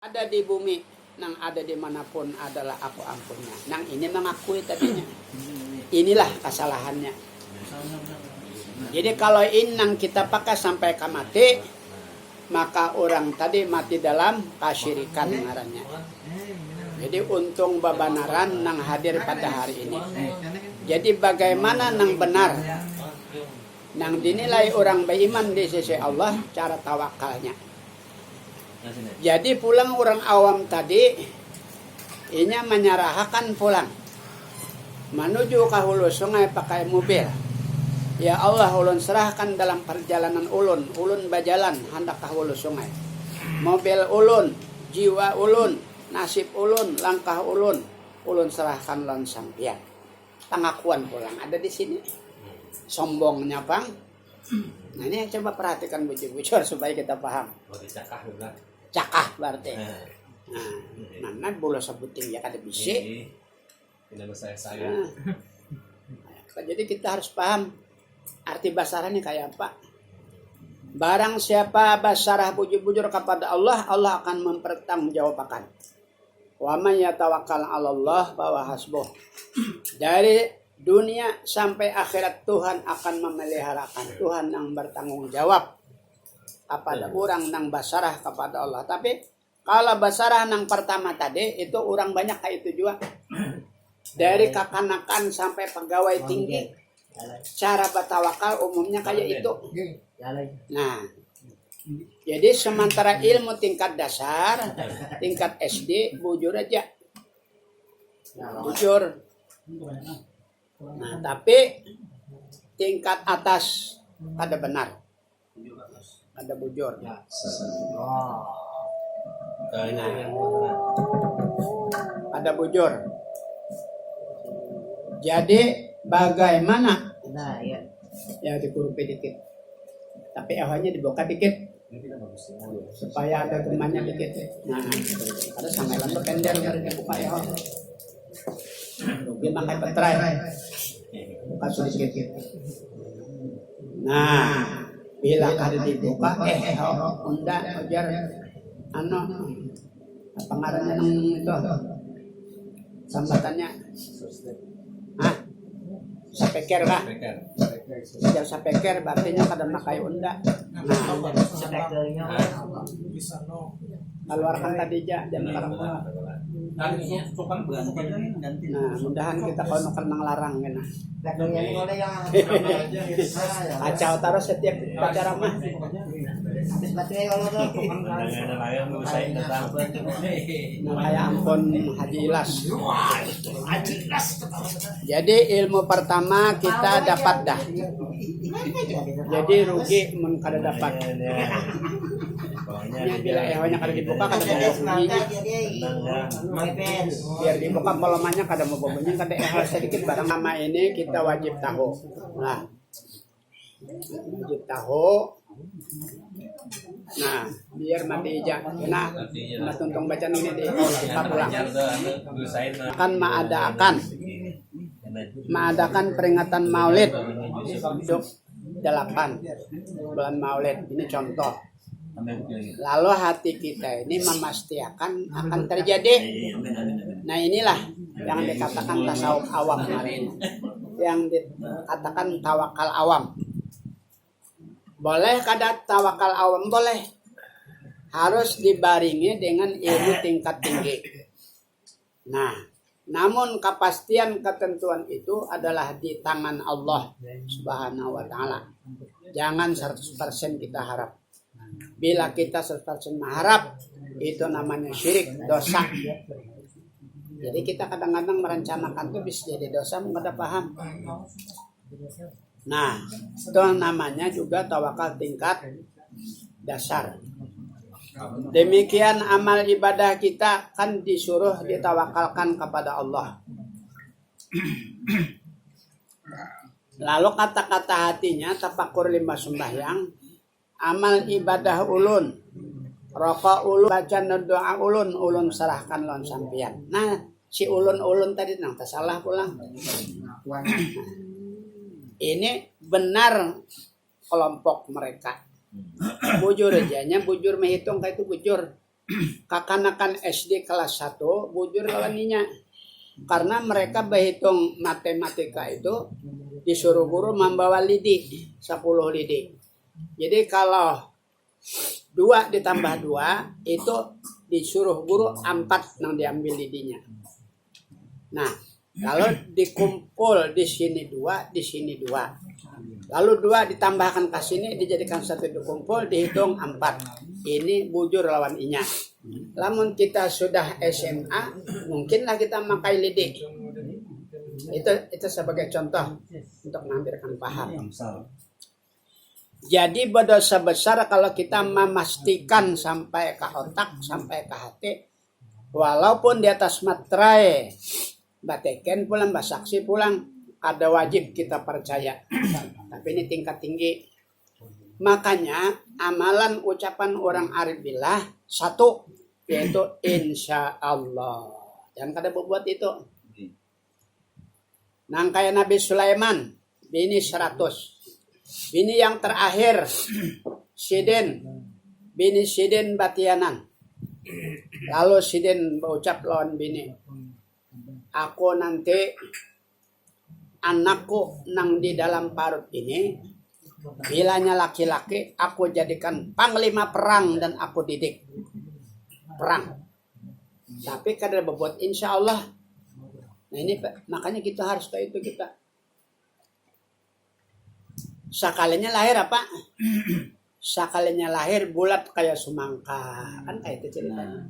Ada di bumi, nang ada dimanapun adalah aku ampunnya. Nang ini mengakui tadinya. Inilah kesalahannya. Jadi kalau inang kita pakai sampai ke mati, maka orang tadi mati dalam kasyirikan ngarannya. Jadi untung babanaran nang hadir pada hari ini. Jadi bagaimana nang benar, nang dinilai orang beriman di sisi Allah cara tawakalnya. Jadi pulang orang awam tadi, ini menyerahkan pulang menuju ke hulu sungai pakai mobil. Ya Allah, ulun serahkan dalam perjalanan ulun berjalan hendak ke hulu sungai. Mobil ulun, jiwa ulun, nasib ulun, langkah ulun serahkan lawan sampian. Pengakuan pulang ada di sini. Sombongnya bang. Nah ini coba perhatikan bujur-bujur supaya kita paham. Cakah berarti. Nah, mana bola sebuting ya kada bisa. Tidak saya. Jadi kita harus paham arti basarahnya kayak apa. Barang siapa basarah bujur-bujur kepada Allah, Allah akan mempertanggungjawabkan. Wa may yatawakkal 'alallah bahwa hasbuh. Dari dunia sampai akhirat Tuhan akan memeliharakan. Tuhan yang bertanggung jawab kepada orang nang basarah kepada Allah. Tapi kalau basarah nang pertama tadi itu orang banyak kayak itu juga. Dari kekanakan sampai pegawai tinggi. Cara bertawakal umumnya kayak itu. Nah, jadi sementara ilmu tingkat dasar, tingkat SD, bujur aja. Bujur. Nah, tapi tingkat atas ada benar. Ada bujur. Ada bujur. Jadi bagaimana? Nah, ya. Ya dikurupi dikit. Tapi awalnya dibuka dikit. Supaya ada gemannya dikit. Nah, ada sampai lampu pendek dari dibuka ya. Rugi makai petrai. Buka sedikit. Nah, bila kada dibuka unda ajar apa ngarannya nang itu sambatannya sapeker lah sejak sapeker berarti kada makai unda. Nah Sapekernya keluarkan tadi jam larang. Nah mudahan kita kalau nang larang kena kacau taruh setiap pacaran mah. habis baterai kalau tuh. Kayak ampun Haji Ilas. Jadi ilmu pertama kita dapat dah. Jadi rugi mun kada dapat. Bila ehwanya kada dibuka kada mau bunyinya. Biar dibuka polomannya kada mau bunyinya kada ehal sedikit barang nama ini kita wajib tahu. Nah. Wajib tahu. Nah, biar mati ijak. Nah, tuntung baca ini di kita pulang. Akan mengadakan peringatan Maulid untuk 8 bulan Maulid. Ini contoh. Lalu hati kita ini memastikan akan terjadi. Nah, inilah yang dikatakan tasawuf awam hari ini. Yang dikatakan tawakal awam. Boleh kada tawakal awam? Boleh. Harus dibaringi dengan ilmu tingkat tinggi. Nah, namun kepastian ketentuan itu adalah di tangan Allah Subhanahu wa taala. Jangan 100% kita harap. Bila kita 100% mengharap, itu namanya syirik, dosa. Jadi kita kadang-kadang merencanakan itu bisa jadi dosa, enggak ada paham. Nah, itu namanya juga tawakal tingkat dasar. Demikian amal ibadah kita kan disuruh ditawakalkan kepada Allah. Lalu kata-kata hatinya tafakur 5 sembahyang, amal ibadah ulun, rokok ulun, baca doa ulun serahkan lawan sampian. Nah, si ulun tadi nang salah pulang. Ini benar kelompok mereka. Bujur aja, bujur menghitung kayak itu bujur. kakanakan SD kelas 1 bujur lawaninya. Karena mereka berhitung matematika itu disuruh guru membawa lidi 10 lidi. Jadi kalau 2 ditambah 2 itu disuruh guru 4 yang diambil lidinya. Nah, kalau dikumpul di sini 2, di sini 2. Lalu 2 ditambahkan ke sini dijadikan 1 dikumpul dihitung 4. Ini bujur lawan inya. Lamun kita sudah SMA, mungkinlah kita makai lidi. Itu sebagai contoh untuk mengampirkan paham. Jadi berdosa besar kalau kita memastikan sampai ke otak, sampai ke hati, walaupun di atas materai, bateken pulang, basaksi pulang, ada wajib kita percaya. Tapi ini tingkat tinggi. Makanya amalan ucapan orang arif billah 1 yaitu insya Allah. Jangan kada berbuat itu. Nang kayak Nabi Sulaiman bini 100. Bini yang terakhir Sidin, bini Sidin Batianan. Lalu Sidin berucap lawan bini, aku nanti anakku nang di dalam parut ini bilanya laki-laki, aku jadikan panglima perang dan aku didik perang. Tapi kadang berbuat insya Allah. Nah ini makanya kita harus kayak itu kita. Sakalinya lahir apa? Sakalinya lahir bulat kayak semangka. Kan kayak itu ceritanya.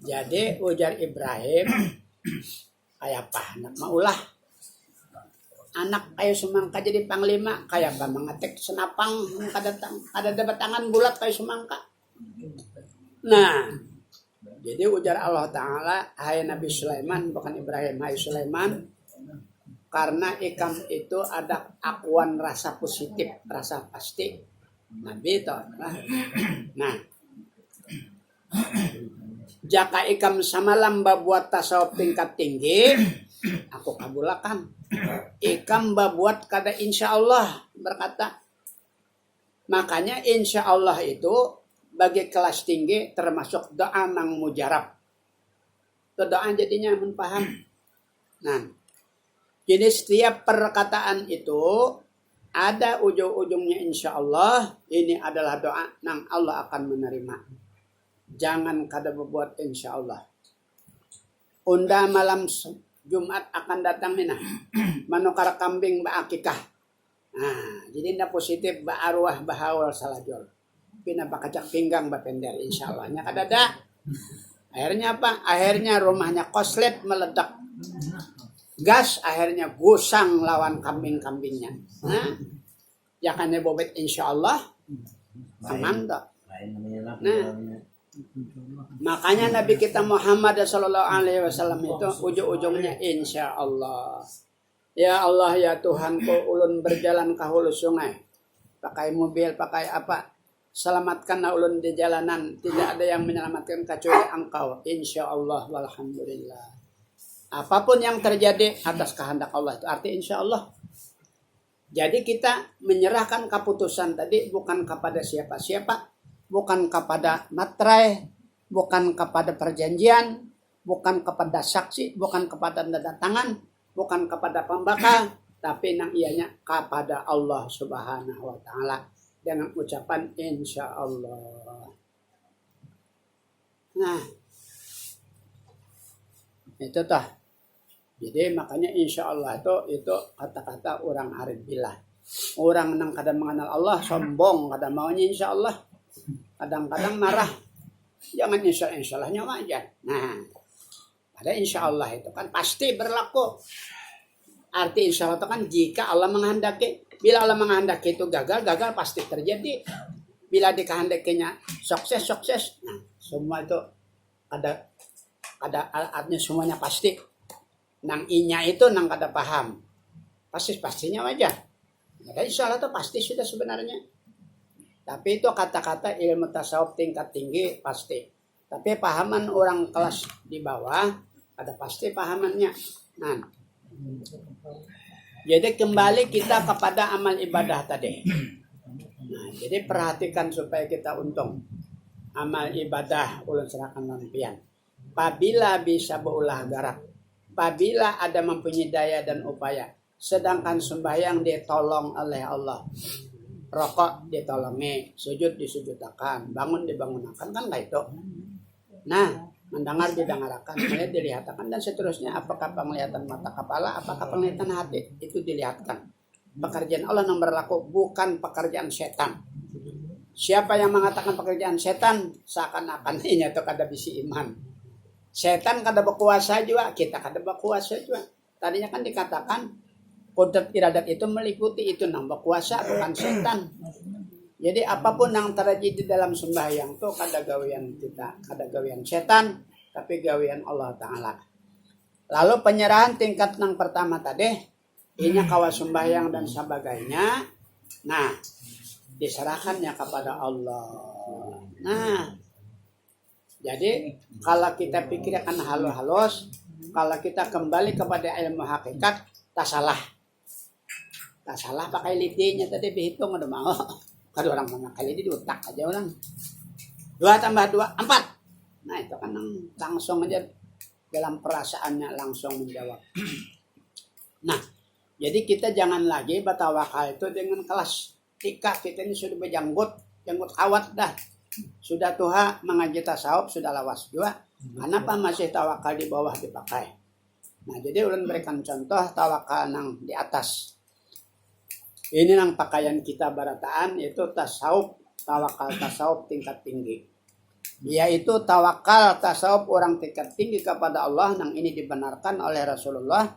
Jadi ujar Ibrahim kayak apa? Anak maulah. Anak kayak semangka jadi panglima kayak apa mengetik senapang ada dapat tangan bulat kayak semangka. Nah, jadi ujar Allah Ta'ala, hai Nabi Sulaiman, bukan Ibrahim, hai Sulaiman, karena ikam itu ada akuan rasa positif, rasa pasti. Nabi itu. Nah, jika ikam samalam buat tasawuf tingkat tinggi, aku kabulakan. Ikam buat kada insya Allah berkata. Makanya insya Allah itu bagi kelas tinggi termasuk doa nang mujarab. Itu doa jadinya menpaham. Nah, jadi setiap perkataan itu ada ujung-ujungnya insya Allah. Ini adalah doa nang Allah akan menerima. Jangan kada berbuat insya Allah. Unda malam Jumat akan datang mina manukar kambing baakikah. Nah, jadi ndak positif ba arwah bahawal salajol. Pina bakacak pinggang bapender insyaallah nya kadada. Akhirnya apa? Akhirnya rumahnya koslet meledak. Gas akhirnya gusang lawan kambing-kambingnya. Nah, ya kan bobet insyaallah aman tak. Nah, makanya Nabi kita Muhammad sallallahu alaihi wasallam itu ujung-ujungnya insya Allah. Ya Allah ya Tuhanku, ulun berjalan ke hulu sungai, pakai mobil, pakai apa, selamatkanlah ulun di jalanan. Tidak ada yang menyelamatkan kecuali Engkau. Insya Allah walhamdulillah. Apapun yang terjadi atas kehendak Allah itu arti insya Allah. Jadi kita menyerahkan keputusan tadi bukan kepada siapa-siapa. Bukan kepada materai, bukan kepada perjanjian, bukan kepada saksi, bukan kepada tanda tangan, bukan kepada pembakar, tapi nang ianya kepada Allah Subhanahu wa taala dengan ucapan insya Allah. Nah, itu toh. Jadi makanya insya Allah itu kata-kata orang arif billah. Orang nang kadang mengenal Allah sombong, kadang maunya insya Allah. Kadang-kadang marah. Jangan insya Allahnya wajar. Nah, pada insya Allah itu kan pasti berlaku. Arti insya Allah itu kan jika Allah menghendaki. Bila Allah menghendaki itu gagal pasti terjadi. Bila dikehendakinya sukses. Nah, semua itu ada artinya semuanya pasti. Nang inya itu nang kada paham. Pastinya wajar. Jadi insya Allah itu pasti sudah sebenarnya. Tapi itu kata-kata ilmu tasawuf tingkat tinggi pasti. Tapi pahaman orang kelas di bawah ada pasti pahamannya. Nah, jadi kembali kita kepada amal ibadah tadi. Nah, jadi perhatikan supaya kita untung. Amal ibadah ulun serahkan lampian. Apabila bisa berulah garak, apabila ada mempunyai daya dan upaya, sedangkan sembahyang ditolong oleh Allah. Rokok ditolongi, sujud disujudakan, bangun dibangunakan, kan kayak itu. Nah, mendengar didengarkan, melihat dilihatkan, dan seterusnya. Apakah penglihatan mata kepala, apakah penglihatan hati, itu dilihatkan. Pekerjaan Allah yang berlaku, bukan pekerjaan setan. Siapa yang mengatakan pekerjaan setan, seakan-akan ini itu kada bisi iman. Setan kada berkuasa juga, kita kada berkuasa juga. Tadinya kan dikatakan kodrat iradat itu meliputi itu nang berkuasa, bukan setan. Jadi apapun yang terjadi dalam sembahyang itu kada gawean kita, kada gawean setan, tapi gawean Allah Ta'ala. Lalu penyerahan tingkat yang pertama tadi, ini kawas sembahyang dan sebagainya. Nah, diserahkannya kepada Allah. Nah, jadi kalau kita pikirkan halus-halus, kalau kita kembali kepada ilmu hakikat, tak salah. Tak salah pakai lidinya tadi dihitung udah mau. Kalau orang memakai lidi diutak aja orang. 2 tambah 2, 4. Nah itu kan langsung aja dalam perasaannya langsung menjawab. Nah, jadi kita jangan lagi bertawakal itu dengan kelas. Ketika kita ini sudah berjanggut kawat dah. Sudah tuha mengaji tasawuf, sudah lawas juga. Kenapa masih tawakal di bawah dipakai? Nah, jadi ulun berikan contoh tawakal nang di atas. Ini nang pakaian kita barataan itu tasawuf, tawakal tasawuf tingkat tinggi. Yaitu tawakal tasawuf orang tingkat tinggi kepada Allah nang ini dibenarkan oleh Rasulullah.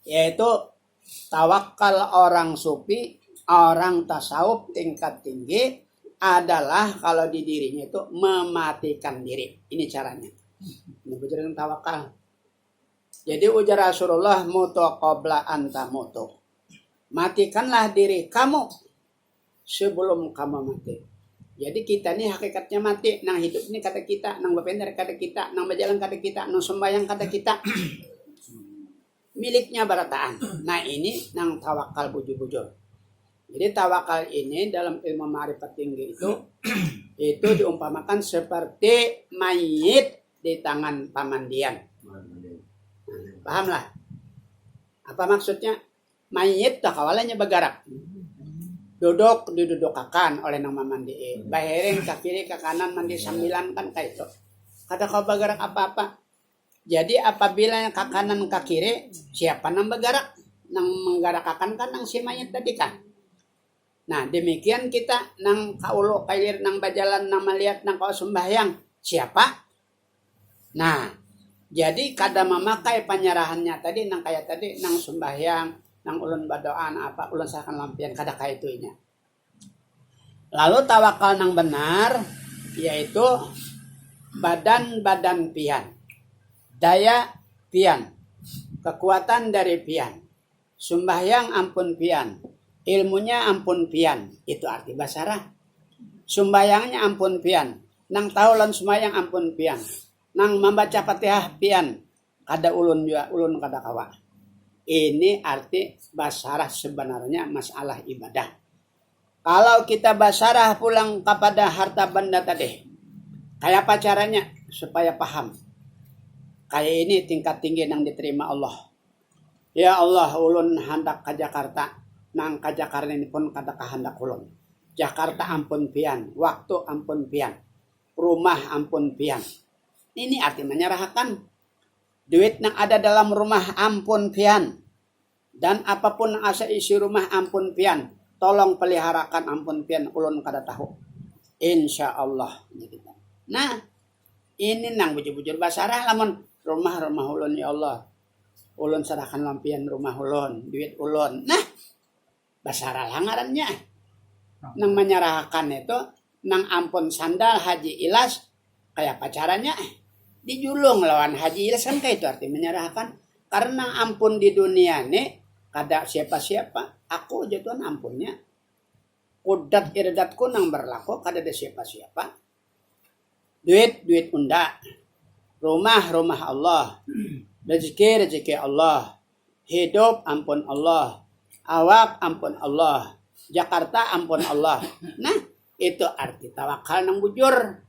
Yaitu tawakal orang sufi, orang tasawuf tingkat tinggi adalah kalau di dirinya itu mematikan diri. Ini caranya. Ini bujuran tawakal. Jadi ujar Rasulullah, mutu qabla anta mutu. Matikanlah diri kamu sebelum kamu mati. Jadi kita ini hakikatnya mati. Nang hidup ini kata kita, nang berpendar kata kita, nang berjalan kata kita, nang sembahyang kata kita. Miliknya barataan. Nah ini nang tawakal bujur-bujur. Jadi tawakal ini dalam ilmu ma'rifat tinggi itu diumpamakan seperti mayit di tangan pamandian. Pahamlah? Apa maksudnya? Mayit tak kawalannya bergerak. Duduk didudukakan oleh nang mamandi. Bahiring ke kiri ke kanan mandi sambilan kan kayak itu. Kada kau bergerak apa-apa. Jadi apabila ke kanan ke kiri, siapa nang bergerak? Nang menggerakkan kan nang si mayit tadi kan. Nah demikian kita nang kaulo kailir nang bajalan nang melihat nang kau sembahyang siapa? Nah jadi kada memakai penyerahannya tadi nang kayak tadi nang sembahyang nang ulun badoan apa ulun sakan lampian kada kaya itunya. Lalu tawakal nang benar yaitu badan pian, daya pian, kekuatan dari pian, sembahyang ampun pian. Ilmunya ampun pian, itu arti basarah. Sumbayangnya ampun pian, nang taulan sembayang ampun pian, nang membaca Fatihah pian, kada ulun juga ulun kada kawa. Ini arti basarah sebenarnya masalah ibadah. Kalau kita basarah pulang kepada harta benda tadi, kayak apa caranya supaya paham? Kayak ini tingkat tinggi nang diterima Allah. Ya Allah, ulun hendak ke Jakarta. Nang ka Jakarta ini pun kada kahandak ulun. Jakarta ampun pian, waktu ampun pian, rumah ampun pian. Ini arti menyerahkan. Duit yang ada dalam rumah ampun pian. Dan apapun yang asa isi rumah ampun pian. Tolong peliharakan ampun pian, ulun kada tahu. Insya Allah. Nah, ini nang bujur-bujur basarah lamun rumah ulun ya Allah. Ulun serahkan lampian rumah ulun, duit ulun. Nah, basarah langarannya. Nang menyerahkan itu, nang ampun sandal haji ilas, kayak pacarannya dijulung lawan haji ilas kan kayak itu arti menyerahkan. Karena ampun di dunia ini, kada siapa-siapa, aku jatuhan ampunnya. Kudat iradatku nang berlaku, kada ada siapa-siapa. Duit unda, rumah Allah, rezeki Allah, hidup ampun Allah, awak ampun Allah, Jakarta ampun Allah. Nah, itu arti tawakal nang bujur.